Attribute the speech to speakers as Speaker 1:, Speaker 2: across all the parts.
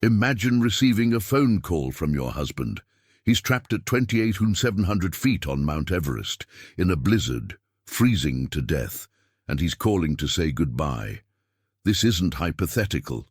Speaker 1: Imagine receiving a phone call from your husband. He's trapped at 28,700 feet on Mount Everest, in a blizzard, freezing to death, and he's calling to say goodbye. This isn't hypothetical.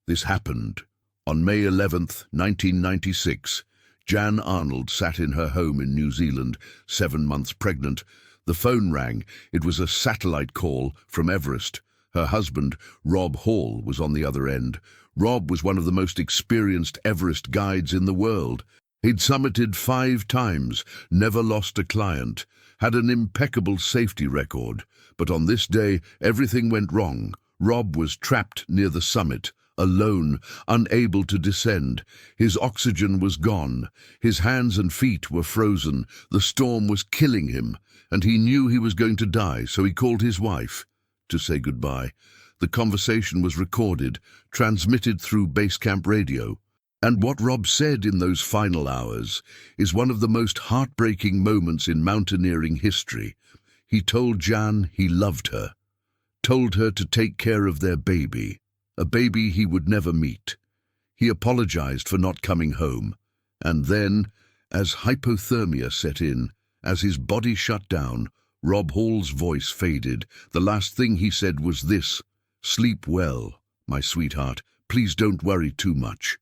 Speaker 1: This happened. On May 11th, 1996, Jan Arnold sat in her home in New Zealand, 7 months pregnant. The phone rang. It was a satellite call from Everest. Her husband, Rob Hall, was on the other end. Rob was one of the most experienced Everest guides in the world. He'd summited 5 times, never lost a client, had an impeccable safety record. But on this day, everything went wrong. Rob was trapped near the summit, alone, unable to descend. His oxygen was gone. His hands and feet were frozen. The storm was killing him, and he knew he was going to die, so he called his wife to say goodbye. The conversation was recorded, transmitted through base camp radio. And what Rob said in those final hours is one of the most heartbreaking moments in mountaineering history. He told Jan he loved her, told her to take care of their baby, a baby he would never meet. He apologized for not coming home. And then, as hypothermia set in, as his body shut down, Rob Hall's voice faded. The last thing he said was this: "Sleep well, my sweetheart. Please don't worry too much."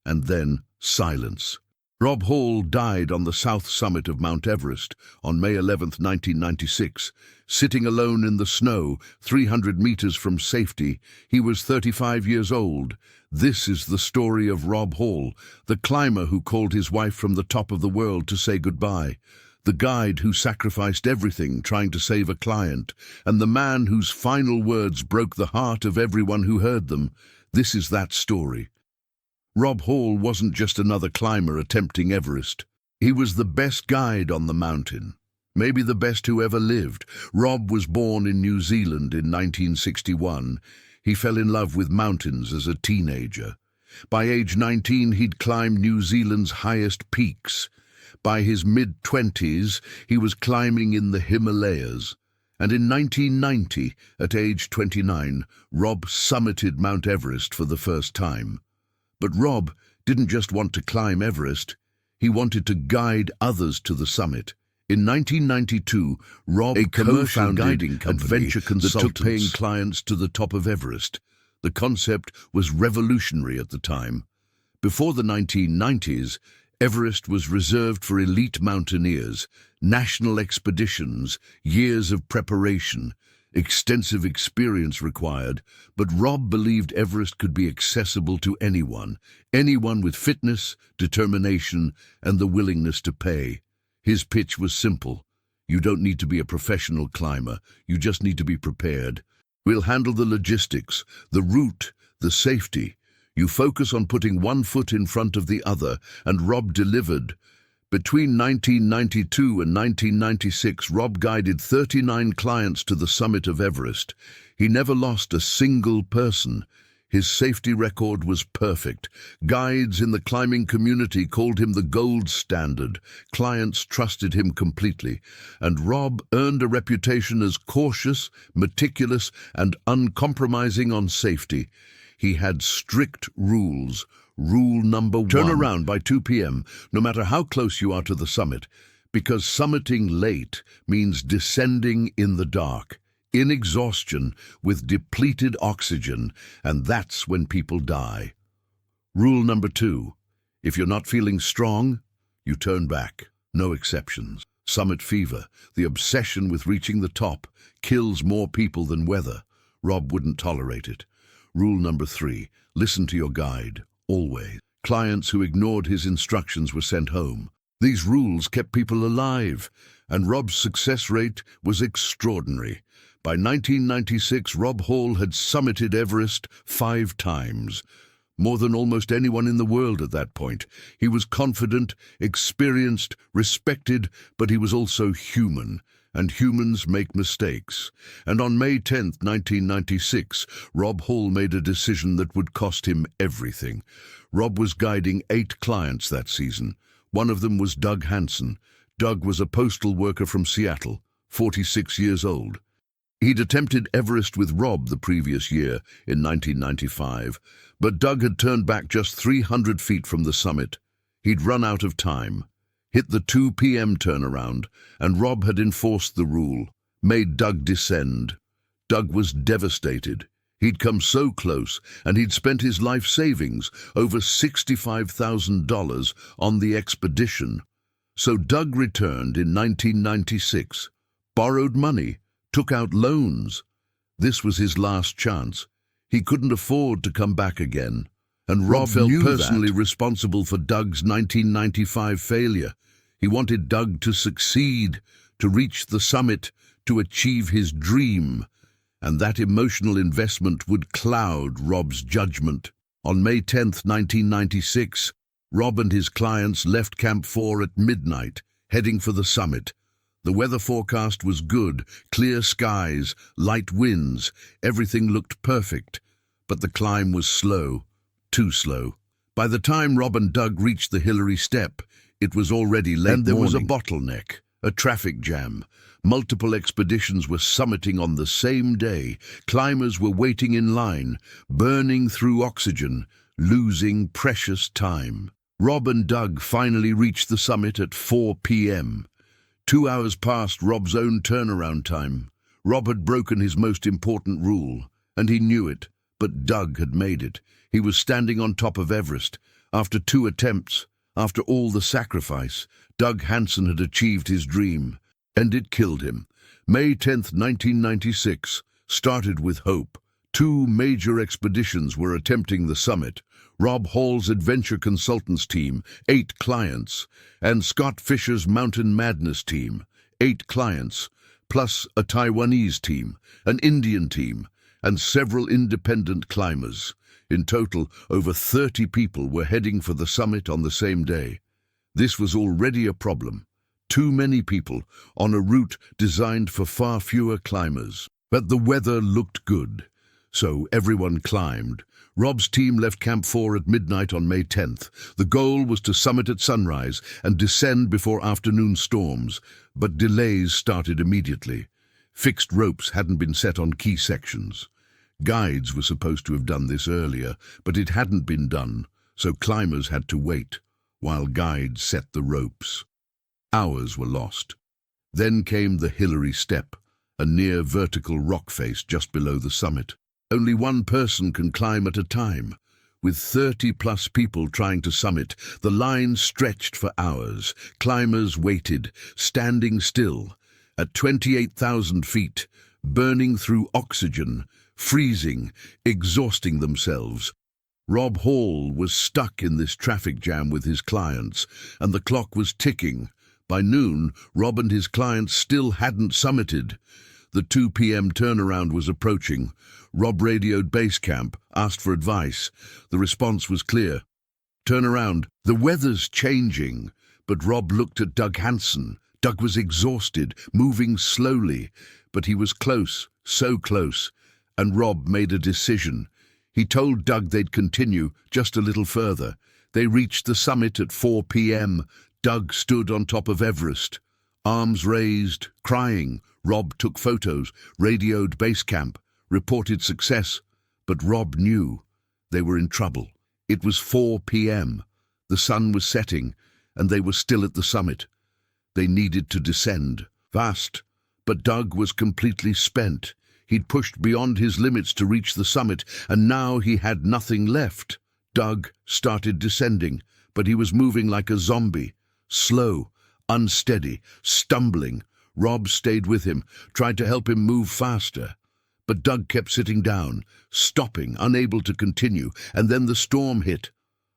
Speaker 1: And then silence. Rob Hall died on the south summit of Mount Everest on May 11th, 1996, sitting alone in the snow, 300 meters from safety. He was 35 years old. This is the story of Rob Hall, the climber who called his wife from the top of the world to say goodbye, the guide who sacrificed everything trying to save a client, and the man whose final words broke the heart of everyone who heard them. This is that story. Rob Hall wasn't just another climber attempting Everest. He was the best guide on the mountain, maybe the best who ever lived. Rob was born in New Zealand in 1961. He fell in love with mountains as a teenager. By age 19, he'd climbed New Zealand's highest peaks. By his mid-20s, he was climbing in the Himalayas. And in 1990, at age 29, Rob summited Mount Everest for the first time. But Rob didn't just want to climb Everest, he wanted to guide others to the summit. In 1992, Rob co-founded adventure consultants that took paying clients to the top of Everest. The concept was revolutionary at the time. Before the 1990s, Everest was reserved for elite mountaineers, national expeditions, years of preparation, extensive experience required, but Rob believed Everest could be accessible to anyone with fitness, determination, and the willingness to pay. His pitch was simple. You don't need to be a professional climber, you just need to be prepared. We'll handle the logistics, the route, the safety. You focus on putting one foot in front of the other, and Rob delivered. Between 1992 and 1996, Rob guided 39 clients to the summit of Everest. He never lost a single person. His safety record was perfect. Guides in the climbing community called him the gold standard. Clients trusted him completely. And Rob earned a reputation as cautious, meticulous, and uncompromising on safety. He had strict rules. Rule number 1. Turn around by 2 p.m., no matter how close you are to the summit, because summiting late means descending in the dark, in exhaustion, with depleted oxygen, and that's when people die. Rule number 2. If you're not feeling strong, you turn back. No exceptions. Summit fever, the obsession with reaching the top, kills more people than weather. Rob wouldn't tolerate it. Rule number 3. Listen to your guide. Always. Clients who ignored his instructions were sent home. These rules kept people alive, and Rob's success rate was extraordinary. By 1996, Rob Hall had summited Everest 5 times, more than almost anyone in the world at that point. He was confident, experienced, respected, but he was also human. And humans make mistakes. And on May 10th, 1996, Rob Hall made a decision that would cost him everything. Rob was guiding 8 clients that season. One of them was Doug Hansen. Doug was a postal worker from Seattle, 46 years old. He'd attempted Everest with Rob the previous year, in 1995, but Doug had turned back just 300 feet from the summit. He'd run out of time, hit the 2 p.m. turnaround, and Rob had enforced the rule, made Doug descend. Doug was devastated. He'd come so close, and he'd spent his life savings, over $65,000, on the expedition. So Doug returned in 1996, borrowed money, took out loans. This was his last chance. He couldn't afford to come back again. And Rob felt personally responsible for Doug's 1995 failure. He wanted Doug to succeed, to reach the summit, to achieve his dream. And that emotional investment would cloud Rob's judgment. On May 10, 1996, Rob and his clients left Camp 4 at midnight, heading for the summit. The weather forecast was good, clear skies, light winds, everything looked perfect. But the climb was slow, too slow. By the time Rob and Doug reached the Hillary Step, it was already late morning. And there was a bottleneck, a traffic jam. Multiple expeditions were summiting on the same day. Climbers were waiting in line, burning through oxygen, losing precious time. Rob and Doug finally reached the summit at 4 p.m. 2 hours past Rob's own turnaround time. Rob had broken his most important rule, and he knew it, but Doug had made it. He was standing on top of Everest. After 2 attempts, after all the sacrifice, Doug Hansen had achieved his dream, and it killed him. May 10, 1996, started with hope. 2 major expeditions were attempting the summit. Rob Hall's Adventure Consultants team, 8 clients, and Scott Fisher's Mountain Madness team, 8 clients, plus a Taiwanese team, an Indian team, and several independent climbers. In total, over 30 people were heading for the summit on the same day. This was already a problem. Too many people on a route designed for far fewer climbers. But the weather looked good, so everyone climbed. Rob's team left Camp 4 at midnight on May 10th. The goal was to summit at sunrise and descend before afternoon storms, but delays started immediately. Fixed ropes hadn't been set on key sections. Guides were supposed to have done this earlier, but it hadn't been done, so climbers had to wait, while guides set the ropes. Hours were lost. Then came the Hillary Step, a near-vertical rock face just below the summit. Only one person can climb at a time. With 30-plus people trying to summit, the line stretched for hours. Climbers waited, standing still, at 28,000 feet, burning through oxygen, freezing, exhausting themselves. Rob Hall was stuck in this traffic jam with his clients, and the clock was ticking. By noon, Rob and his clients still hadn't summited. The 2 p.m. turnaround was approaching. Rob radioed base camp, asked for advice. The response was clear. Turn around. The weather's changing. But Rob looked at Doug Hansen. Doug was exhausted, moving slowly. But he was close, so close. And Rob made a decision. He told Doug they'd continue just a little further. They reached the summit at 4 p.m. Doug stood on top of Everest, arms raised, crying. Rob took photos, radioed base camp, reported success. But Rob knew they were in trouble. It was 4 p.m. The sun was setting, and they were still at the summit. They needed to descend, fast. But Doug was completely spent. He'd pushed beyond his limits to reach the summit, and now he had nothing left. Doug started descending, but he was moving like a zombie, slow, unsteady, stumbling. Rob stayed with him, tried to help him move faster. But Doug kept sitting down, stopping, unable to continue, and then the storm hit.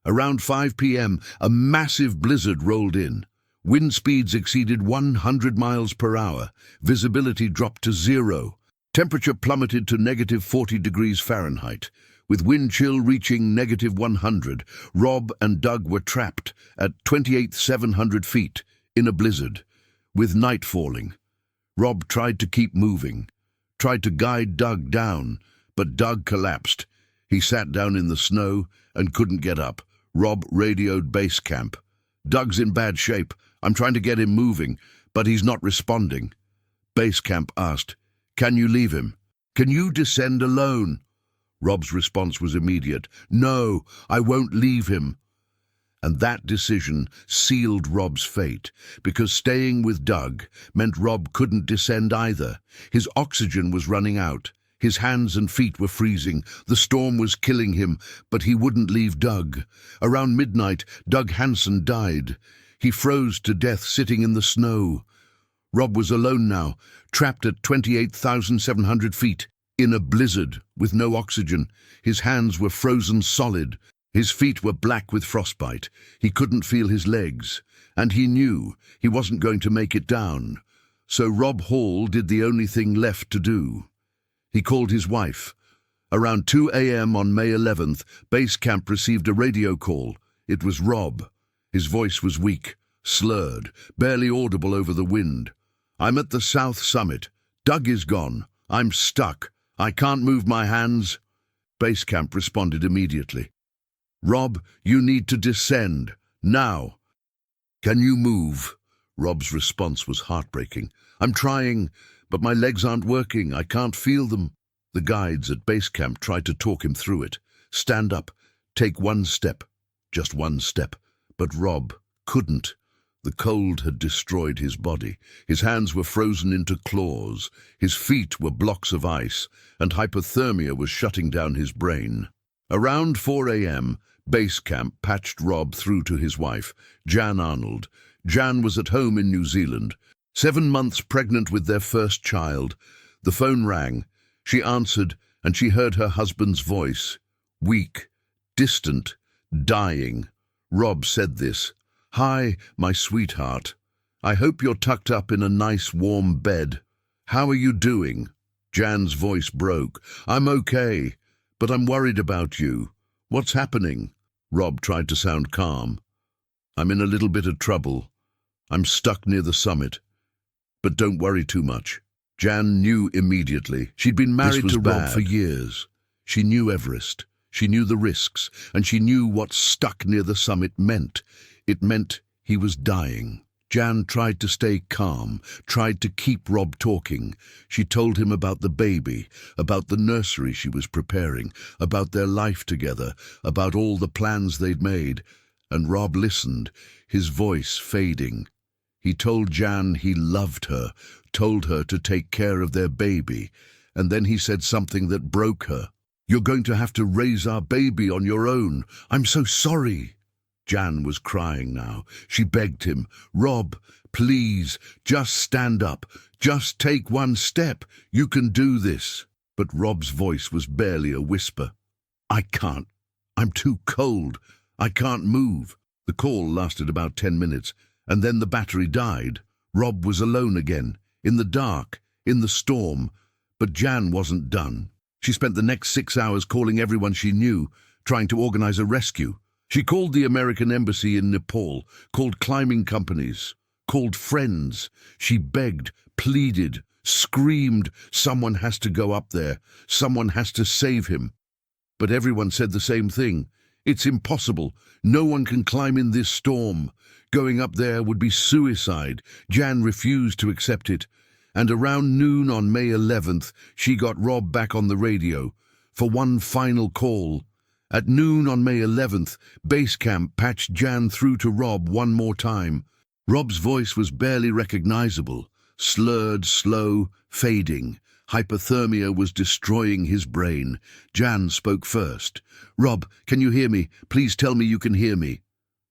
Speaker 1: Around 5 p.m., a massive blizzard rolled in. Wind speeds exceeded 100 miles per hour. Visibility dropped to 0. Temperature plummeted to negative 40 degrees Fahrenheit. With wind chill reaching negative 100, Rob and Doug were trapped at 28,700 feet in a blizzard. With night falling, Rob tried to keep moving, tried to guide Doug down, but Doug collapsed. He sat down in the snow and couldn't get up. Rob radioed base camp. Doug's in bad shape. I'm trying to get him moving, but he's not responding. Base camp asked, Can you leave him? Can you descend alone? Rob's response was immediate. No, I won't leave him. And that decision sealed Rob's fate, because staying with Doug meant Rob couldn't descend either. His oxygen was running out. His hands and feet were freezing. The storm was killing him, but he wouldn't leave Doug. Around midnight, Doug Hansen died. He froze to death sitting in the snow. Rob was alone now, trapped at 28,700 feet, in a blizzard, with no oxygen. His hands were frozen solid. His feet were black with frostbite. He couldn't feel his legs, and he knew he wasn't going to make it down. So Rob Hall did the only thing left to do. He called his wife. Around 2 a.m. on May 11th, base camp received a radio call. It was Rob. His voice was weak, slurred, barely audible over the wind. I'm at the south summit. Doug is gone. I'm stuck. I can't move my hands. Base camp responded immediately. Rob, you need to descend. Now. Can you move? Rob's response was heartbreaking. I'm trying, but my legs aren't working. I can't feel them. The guides at base camp tried to talk him through it. Stand up. Take one step. Just one step. But Rob couldn't. The cold had destroyed his body. His hands were frozen into claws. His feet were blocks of ice, and hypothermia was shutting down his brain. Around 4 a.m., base camp patched Rob through to his wife, Jan Arnold. Jan was at home in New Zealand, 7 months pregnant with their first child. The phone rang. She answered, and she heard her husband's voice. Weak, distant, dying. Rob said this. Hi, my sweetheart. I hope you're tucked up in a nice warm bed. How are you doing? Jan's voice broke. I'm okay, but I'm worried about you. What's happening? Rob tried to sound calm. I'm in a little bit of trouble. I'm stuck near the summit. But don't worry too much. Jan knew immediately. She'd been married to Rob for years. She knew Everest. She knew the risks, and she knew what stuck near the summit meant. It meant he was dying. Jan tried to stay calm, tried to keep Rob talking. She told him about the baby, about the nursery she was preparing, about their life together, about all the plans they'd made. And Rob listened, his voice fading. He told Jan he loved her, told her to take care of their baby, and then he said something that broke her. You're going to have to raise our baby on your own. I'm so sorry. Jan was crying now. She begged him, Rob, please, just stand up. Just take one step. You can do this. But Rob's voice was barely a whisper. I can't. I'm too cold. I can't move. The call lasted about 10 minutes, and then the battery died. Rob was alone again, in the dark, in the storm. But Jan wasn't done. She spent the next 6 hours calling everyone she knew, trying to organize a rescue. She called the American embassy in Nepal, called climbing companies, called friends. She begged, pleaded, screamed, someone has to go up there. Someone has to save him. But everyone said the same thing. It's impossible. No one can climb in this storm. Going up there would be suicide. Jan refused to accept it. And around noon on May 11th, she got Rob back on the radio for one final call. At noon on May 11th, base camp patched Jan through to Rob one more time. Rob's voice was barely recognizable, slurred, slow, fading. Hypothermia was destroying his brain. Jan spoke first. Rob, can you hear me? Please tell me you can hear me.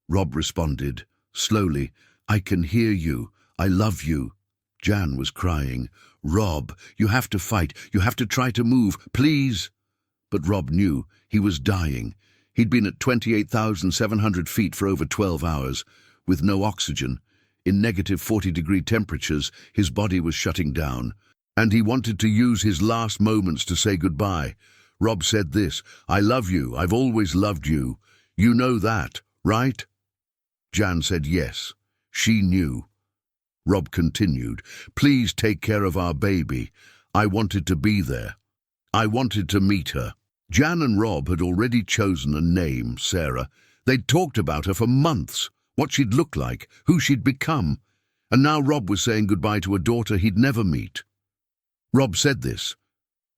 Speaker 1: Rob responded, slowly, I can hear you. I love you. Jan was crying. Rob, you have to fight. You have to try to move. Please. But Rob knew he was dying. He'd been at 28,700 feet for over 12 hours, with no oxygen. In negative 40-degree temperatures, his body was shutting down, and he wanted to use his last moments to say goodbye. Rob said this, I love you. I've always loved you. You know that, right? Jan said yes. She knew. Rob continued, please take care of our baby. I wanted to be there. I wanted to meet her. Jan and Rob had already chosen a name, Sarah. They'd talked about her for months, what she'd look like, who she'd become. And now Rob was saying goodbye to a daughter he'd never meet. Rob said this.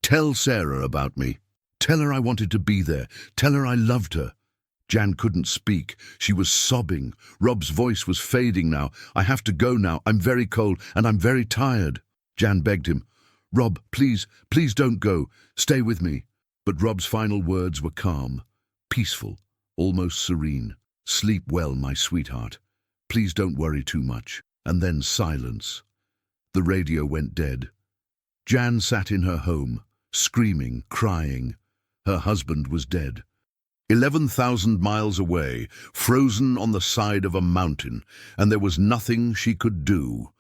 Speaker 1: "Tell Sarah about me. Tell her I wanted to be there. Tell her I loved her." Jan couldn't speak. She was sobbing. Rob's voice was fading now. "I have to go now. I'm very cold and I'm very tired." Jan begged him. "Rob, please, please don't go. Stay with me." But Rob's final words were calm, peaceful, almost serene. "Sleep well, my sweetheart. Please don't worry too much." And then silence. The radio went dead. Jan sat in her home, screaming, crying. Her husband was dead. 11,000 miles away, frozen on the side of a mountain, and there was nothing she could do.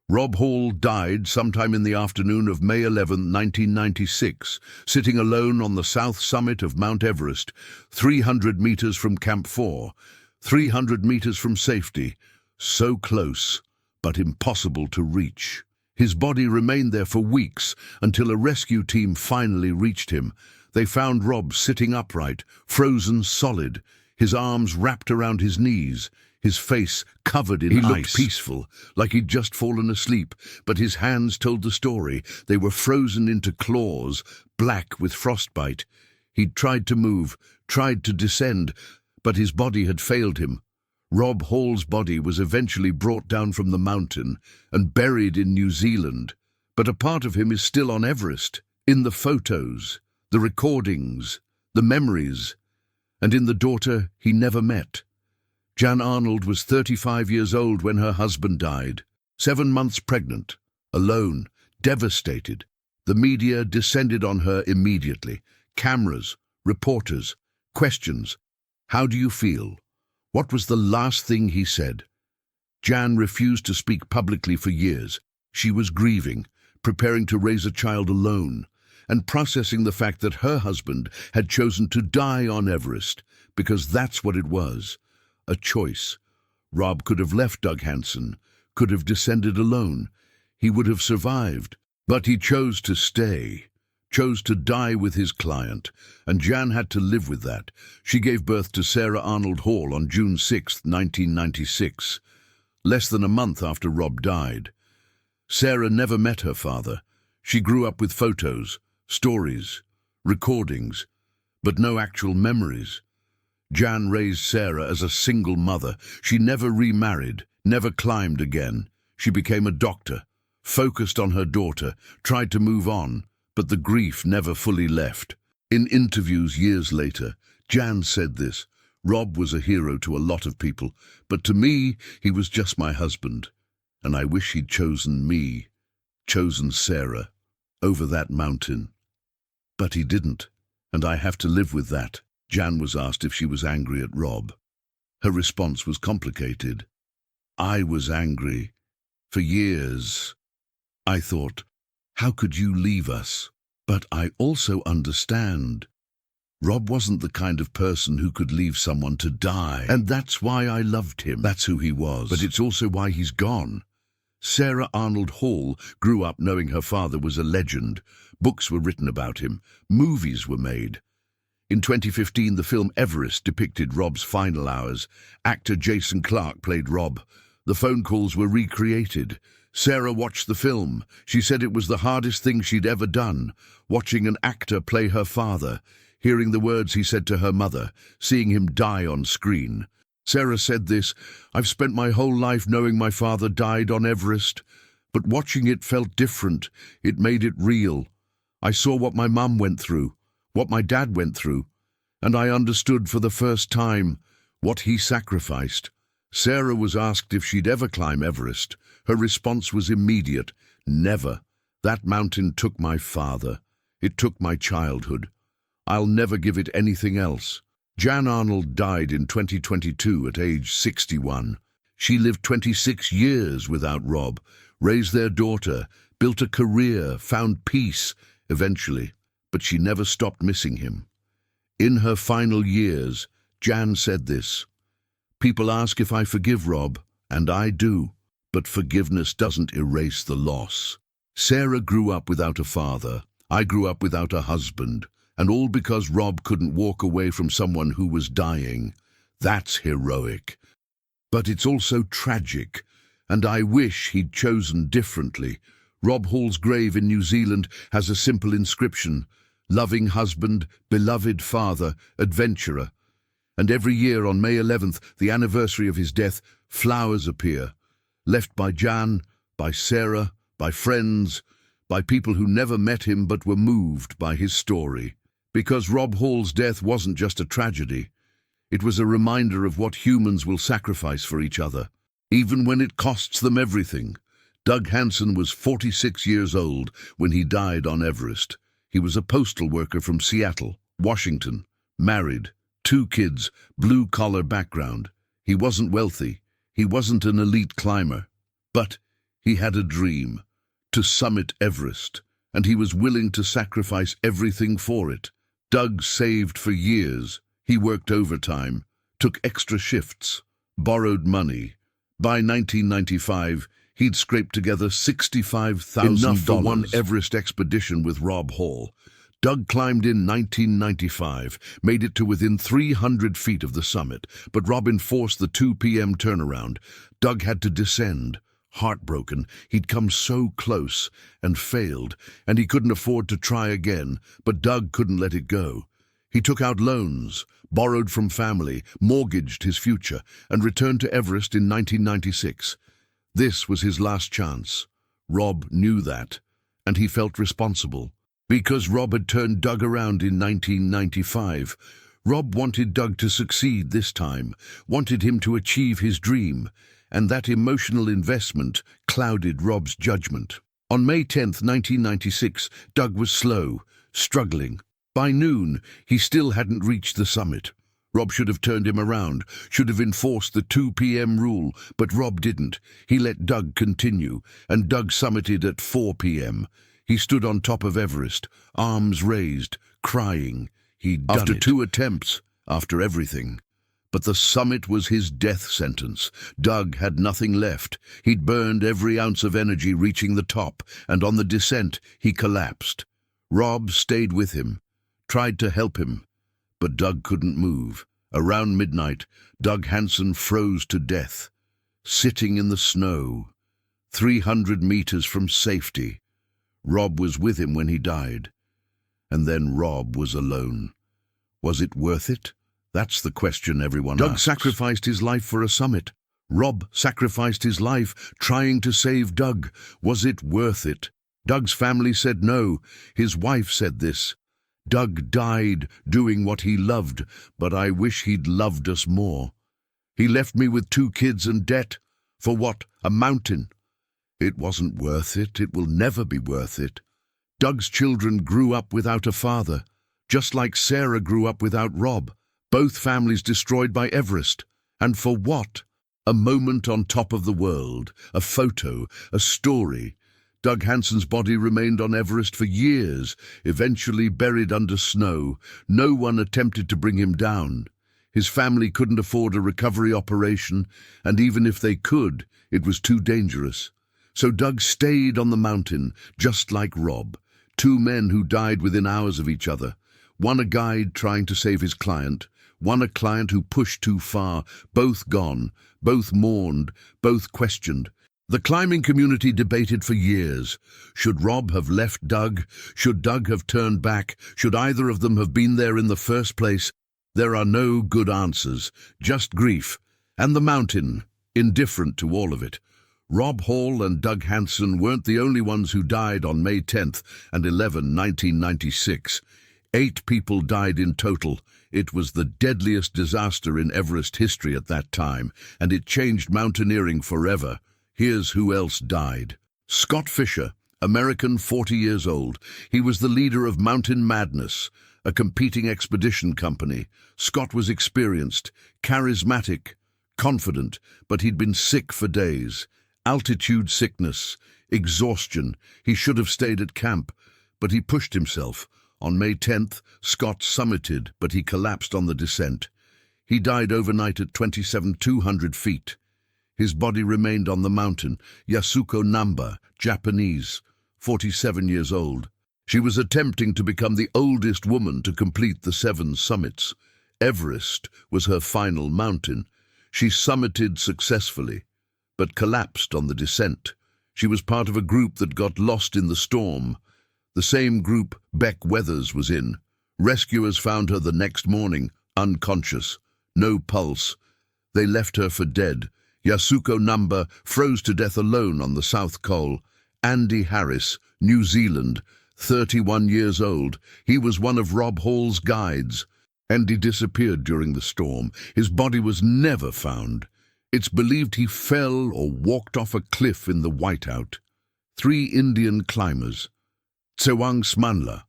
Speaker 1: Rob Hall died sometime in the afternoon of May 11, 1996, sitting alone on the south summit of Mount Everest, 300 meters from Camp 4, 300 meters from safety, so close, but impossible to reach. His body remained there for weeks until a rescue team finally reached him. They found Rob sitting upright, frozen solid, his arms wrapped around his knees, his face covered in ice. He looked peaceful, like he'd just fallen asleep, but his hands told the story. They were frozen into claws, black with frostbite. He'd tried to move, tried to descend, but his body had failed him. Rob Hall's body was eventually brought down from the mountain and buried in New Zealand, but a part of him is still on Everest, in the photos, the recordings, the memories, and in the daughter he never met. Jan Arnold was 35 years old when her husband died, 7 months pregnant, alone, devastated. The media descended on her immediately. Cameras, reporters, questions. "How do you feel? What was the last thing he said?" Jan refused to speak publicly for years. She was grieving, preparing to raise a child alone, and processing the fact that her husband had chosen to die on Everest, because that's what it was. A choice. Rob could have left Doug Hansen, could have descended alone. He would have survived. But he chose to stay, chose to die with his client, and Jan had to live with that. She gave birth to Sarah Arnold Hall on June 6, 1996, less than a month after Rob died. Sarah never met her father. She grew up with photos, stories, recordings, but no actual memories. Jan raised Sarah as a single mother. She never remarried, never climbed again. She became a doctor, focused on her daughter, tried to move on, but the grief never fully left. In interviews years later, Jan said this: "Rob was a hero to a lot of people, but to me, he was just my husband. And I wish he'd chosen me, chosen Sarah, over that mountain. But he didn't, and I have to live with that." Jan was asked if she was angry at Rob. Her response was complicated. "I was angry. For years. I thought, how could you leave us? But I also understand. Rob wasn't the kind of person who could leave someone to die. And that's why I loved him. That's who he was. But it's also why he's gone." Sarah Arnold Hall grew up knowing her father was a legend. Books were written about him. Movies were made. In 2015, the film Everest depicted Rob's final hours. Actor Jason Clarke played Rob. The phone calls were recreated. Sarah watched the film. She said it was the hardest thing she'd ever done, watching an actor play her father, hearing the words he said to her mother, seeing him die on screen. Sarah said this: "I've spent my whole life knowing my father died on Everest, but watching it felt different. It made it real. I saw what my mum went through, what my dad went through, and I understood for the first time what he sacrificed." Sarah was asked if she'd ever climb Everest. Her response was immediate: "Never. That mountain took my father. It took my childhood. I'll never give it anything else." Jan Arnold died in 2022 at age 61. She lived 26 years without Rob, raised their daughter, built a career, found peace, eventually, but she never stopped missing him. In her final years, Jan said this: "People ask if I forgive Rob, and I do, but forgiveness doesn't erase the loss. Sarah grew up without a father. I grew up without a husband, and all because Rob couldn't walk away from someone who was dying. That's heroic. But it's also tragic, and I wish he'd chosen differently. Rob Hall's grave in New Zealand has a simple inscription: loving husband, beloved father, adventurer. And every year on May 11th, the anniversary of his death, flowers appear, left by Jan, by Sarah, by friends, by people who never met him but were moved by his story. Because Rob Hall's death wasn't just a tragedy, it was a reminder of what humans will sacrifice for each other, even when it costs them everything. Doug Hansen was 46 years old when he died on Everest. He was a postal worker from Seattle, Washington, married, 2 kids, blue-collar background. He wasn't wealthy. He wasn't an elite climber. But he had a dream, to summit Everest, and he was willing to sacrifice everything for it. Doug saved for years. He worked overtime, took extra shifts, borrowed money. By 1995, he'd scraped together $65,000. Enough for one Everest expedition with Rob Hall. Doug climbed in 1995, made it to within 300 feet of the summit, but Rob enforced the 2 p.m. turnaround. Doug had to descend. Heartbroken, he'd come so close and failed, and he couldn't afford to try again, but Doug couldn't let it go. He took out loans, borrowed from family, mortgaged his future, and returned to Everest in 1996. This was his last chance. Rob knew that, and he felt responsible. Because Rob had turned Doug around in 1995, Rob wanted Doug to succeed this time, wanted him to achieve his dream, and that emotional investment clouded Rob's judgment. On May 10, 1996, Doug was slow, struggling. By noon, he still hadn't reached the summit. Rob should have turned him around, should have enforced the 2 p.m. rule, but Rob didn't. He let Doug continue, and Doug summited at 4 p.m. He stood on top of Everest, arms raised, crying. He'd done it. After 2 attempts, after everything. But the summit was his death sentence. Doug had nothing left. He'd burned every ounce of energy reaching the top, and on the descent, he collapsed. Rob stayed with him, tried to help him, but Doug couldn't move. Around midnight, Doug Hansen froze to death, sitting in the snow, 300 meters from safety. Rob was with him when he died. And then Rob was alone. Was it worth it? That's the question everyone asks. Doug sacrificed his life for a summit. Rob sacrificed his life trying to save Doug. Was it worth it? Doug's family said no. His wife said this: Doug died doing what he loved, but I wish he'd loved us more. He left me with 2 kids and debt. For what? A mountain. It wasn't worth it. It will never be worth it. Doug's children grew up without a father, just like Sarah grew up without Rob. Both families destroyed by Everest. And for what? A moment on top of the world, a photo, a story. Doug Hansen's body remained on Everest for years, eventually buried under snow. No one attempted to bring him down. His family couldn't afford a recovery operation, and even if they could, it was too dangerous. So Doug stayed on the mountain, just like Rob. 2 men who died within hours of each other. One a guide trying to save his client, one a client who pushed too far. Both gone, both mourned, both questioned. The climbing community debated for years. Should Rob have left Doug? Should Doug have turned back? Should either of them have been there in the first place? There are no good answers, just grief. And the mountain, indifferent to all of it. Rob Hall and Doug Hansen weren't the only ones who died on May 10th and 11, 1996. 8 people died in total. It was the deadliest disaster in Everest history at that time, and it changed mountaineering forever. Here's who else died. Scott Fisher, American, 40 years old. He was the leader of Mountain Madness, a competing expedition company. Scott was experienced, charismatic, confident, but he'd been sick for days. Altitude sickness, exhaustion. He should have stayed at camp, but he pushed himself. On May 10th, Scott summited, but he collapsed on the descent. He died overnight at 27,200 feet. His body remained on the mountain. Yasuko Namba, Japanese, 47 years old. She was attempting to become the oldest woman to complete the 7 summits. Everest was her final mountain. She summited successfully, but collapsed on the descent. She was part of a group that got lost in the storm. The same group Beck Weathers was in. Rescuers found her the next morning, unconscious, no pulse. They left her for dead. Yasuko Number froze to death alone on the South Col. Andy Harris, New Zealand, 31 years old. He was one of Rob Hall's guides. Andy disappeared during the storm. His body was never found. It's believed he fell or walked off a cliff in the whiteout. 3 Indian climbers, Tsewang Smanla,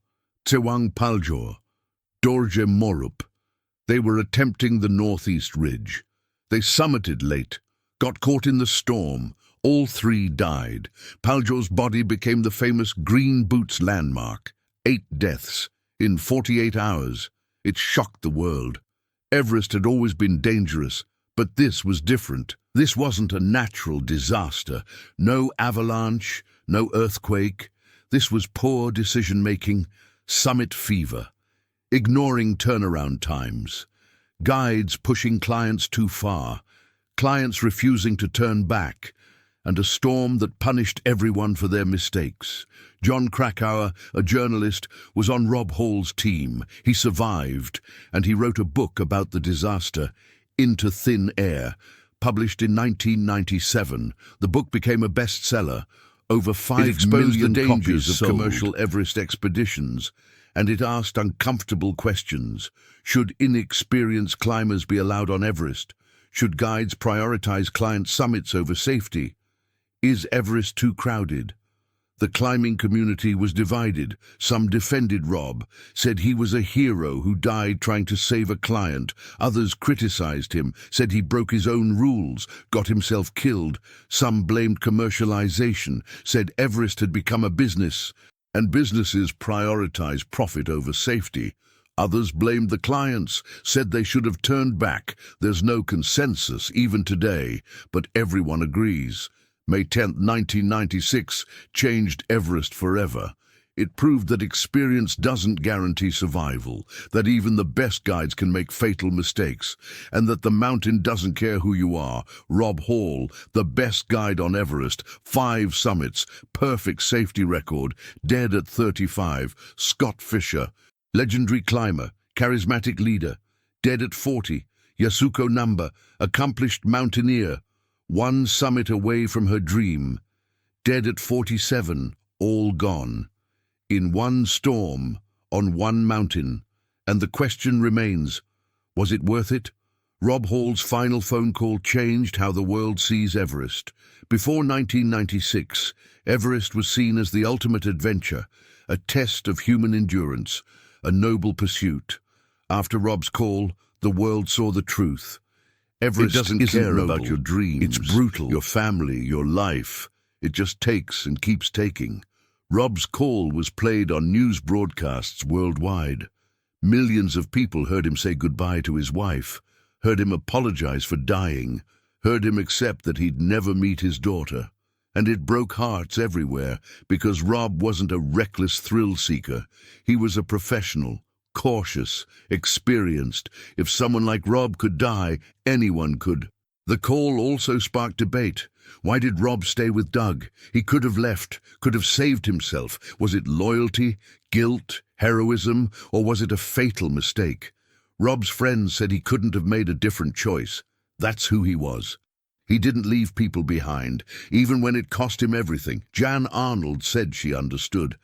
Speaker 1: Tsewang Paljor, Dorje Morup. They were attempting the northeast ridge. They summited late, got caught in the storm. All 3 died. Paljor's body became the famous Green Boots landmark. 8 deaths in 48 hours. It shocked the world. Everest had always been dangerous, but this was different. This wasn't a natural disaster. No avalanche, no earthquake. This was poor decision-making, summit fever, ignoring turnaround times, guides pushing clients too far, clients refusing to turn back, and a storm that punished everyone for their mistakes. John Krakauer, a journalist, was on Rob Hall's team. He survived, and he wrote a book about the disaster, Into Thin Air, published in 1997. The book became a bestseller. Over 5 million copies of commercial Everest expeditions, and it asked uncomfortable questions. Should inexperienced climbers be allowed on Everest? Should guides prioritize client summits over safety? Is Everest too crowded? The climbing community was divided. Some defended Rob, said he was a hero who died trying to save a client. Others criticized him, said he broke his own rules, got himself killed. Some blamed commercialization, said Everest had become a business, and businesses prioritize profit over safety. Others blamed the clients, said they should have turned back. There's no consensus, even today, but everyone agrees. May 10, 1996, changed Everest forever. It proved that experience doesn't guarantee survival, that even the best guides can make fatal mistakes, and that the mountain doesn't care who you are. Rob Hall, the best guide on Everest, 5 summits, perfect safety record, dead at 35. Scott Fisher, legendary climber, charismatic leader, dead at 40. Yasuko Number, accomplished mountaineer, 1 summit away from her dream, dead at 47, all gone. In 1 storm, on 1 mountain, and the question remains, was it worth it? Rob Hall's final phone call changed how the world sees Everest. Before 1996, Everest was seen as the ultimate adventure, a test of human endurance, a noble pursuit. After Rob's call, the world saw the truth. Everest doesn't care about your dreams. It's brutal. Your family, your life. It just takes and keeps taking. Rob's call was played on news broadcasts worldwide. Millions of people heard him say goodbye to his wife, heard him apologize for dying, heard him accept that he'd never meet his daughter. And it broke hearts everywhere, because Rob wasn't a reckless thrill-seeker. He was a professional, cautious, experienced. If someone like Rob could die, anyone could. The call also sparked debate. Why did Rob stay with Doug? He could have left, could have saved himself. Was it loyalty, guilt, heroism, or was it a fatal mistake? Rob's friends said he couldn't have made a different choice. That's who he was. He didn't leave people behind, even when it cost him everything. Jan Arnold said she understood.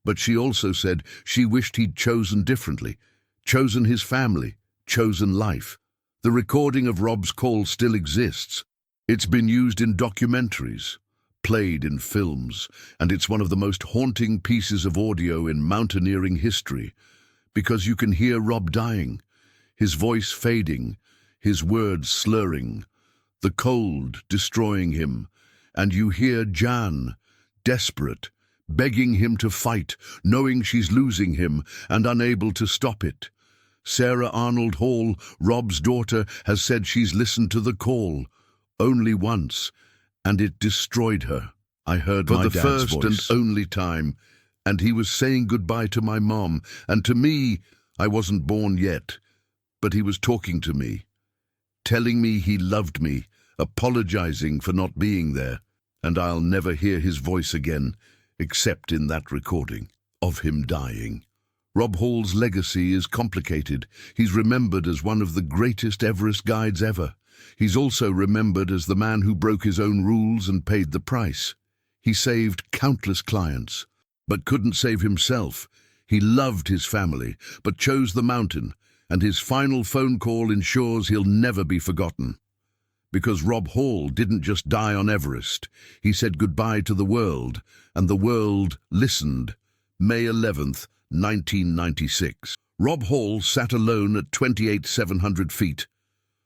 Speaker 1: But she also said she wished he'd chosen differently, chosen his family, chosen life. The recording of Rob's call still exists. It's been used in documentaries, played in films, and it's one of the most haunting pieces of audio in mountaineering history, because you can hear Rob dying, his voice fading, his words slurring, the cold destroying him, and you hear Jan, desperate, begging him to fight, knowing she's losing him and unable to stop it. Sarah Arnold Hall, Rob's daughter, has said she's listened to the call only once, and it destroyed her. I heard my dad's voice. For the first and only time, and he was saying goodbye to my mom, and to me. I wasn't born yet, but he was talking to me, telling me he loved me, apologizing for not being there. and I'll never hear his voice again, except in that recording of him dying. Rob Hall's legacy is complicated. He's remembered as one of the greatest Everest guides ever. He's also remembered as the man who broke his own rules and paid the price. He saved countless clients, but couldn't save himself. He loved his family, but chose the mountain, and his final phone call ensures he'll never be forgotten. Because Rob Hall didn't just die on Everest. He said goodbye to the world, and the world listened. May 11th, 1996. Rob Hall sat alone at 28,700 feet,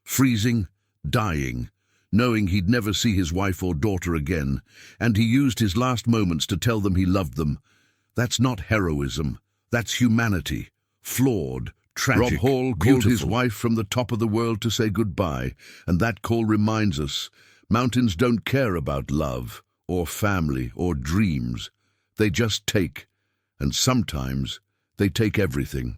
Speaker 1: freezing, dying, knowing he'd never see his wife or daughter again, and he used his last moments to tell them he loved them. That's not heroism, that's humanity, flawed, tragic. Rob Hall called his wife from the top of the world to say goodbye, and that call reminds us, mountains don't care about love, or family, or dreams. They just take, and sometimes they take everything.